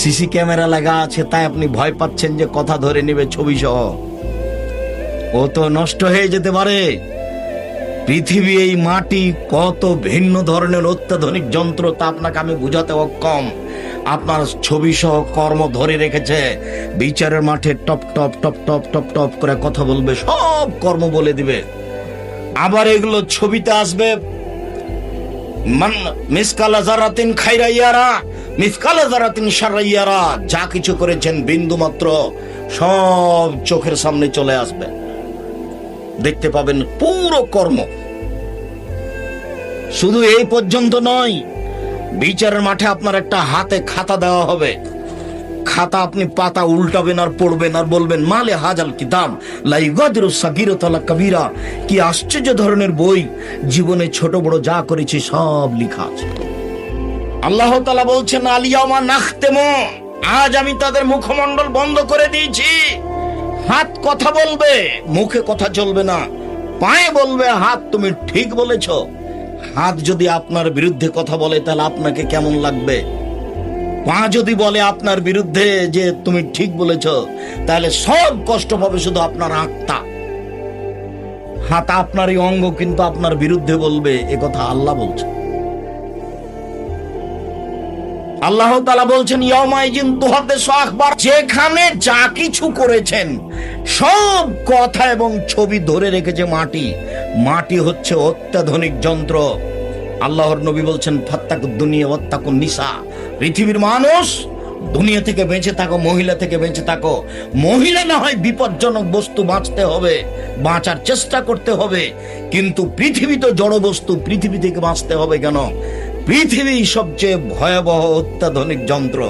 CC camera লাগা আছে, তাই আপনি ভয় পাচ্ছেন যে কথা ধরে নেবে ছবি সহ। ও তো নষ্ট হয়ে যেতে পারে। পৃথিবী, এই মাটি কত ভিন্ন ধরনের অত্যাধুনিক যন্ত্র তা আপনাকে আমি বুঝাতে অক্ষম। আপনার ছবি সহ কর্ম ধরে রেখেছে। বিচারের মাঠে top top top top top top করে কথা বলবে, সব কর্ম বলে দিবে। আবার এগুলো ছবিতে আসবে, মিসকালা জারাতিন খাইরাইয়ারা মিসকালা জারাতিন শারাইয়ারা, যা কিছু করেছেন বিন্দু মাত্র সব চোখের সামনে চলে আসবে, দেখতে পাবেন পুরো কর্ম। শুধু এই পর্যন্ত নয়, বিচারের মাঠে আপনার একটা হাতে খাতা দেওয়া হবে। খাতা আপনি পাতা উল্টাবেন আর পড়বেন আর বলবেন মালে হাজাল কিতাব লা ইগাদিরু সাগীরাতান ওয়ালা কাবীরা। কি আশ্চর্য ধরনের বই, জীবনে ছোট বড় যা করেছি সব লেখা আছে। আল্লাহ তাআলা বলছেন আল ইয়াওমা নাখতিমু, আজ আমি তাদের মুখমণ্ডল বন্ধ করে দিয়েছি। হাত কথা বলবে, মুখে কথা চলবে না। পায়ে বলবে হাত তুমি ঠিক বলেছ। হাত যদি আপনার বিরুদ্ধে কথা বলে তাহলে আপনাকে কেমন লাগবে? পা যদি বলে আপনার বিরুদ্ধে যে তুমি ঠিক বলেছ, তাহলে সব কষ্ট পাবে শুধু আপনার আত্মা। হাত আপনারই অঙ্গ, কিন্তু আপনার বিরুদ্ধে বলবে, এ কথা আল্লাহ বলছে। আল্লাহ তাআলা বলছেন ইয়াউমাইজিন তুহাদ্দিসু আখবার, যেখানে যা কিছু করেছেন সব কথা এবং ছবি ধরে রেখেছে মাটি। মাটি হচ্ছে অত্যাধুনিক যন্ত্র। আল্লাহর নবী বলছেন ফাত্তাকুদ দুনিয়া ওয়াত্তাকুন নিসা, পৃথিবীর মানুষ দুনিয়া থেকে বেঁচে থাকো, মহিলা থেকে বেঁচে থাকো। মহিলা না হয় বিপজ্জনক বস্তু, বাঁচতে হবে, বাঁচার চেষ্টা করতে হবে, কিন্তু পৃথিবী তো জড় বস্তু, পৃথিবী থেকে বাঁচতে হবে কেন? পৃথিবী সবচেয়ে ভয়াবহ অত্যাধুনিক যন্ত্র।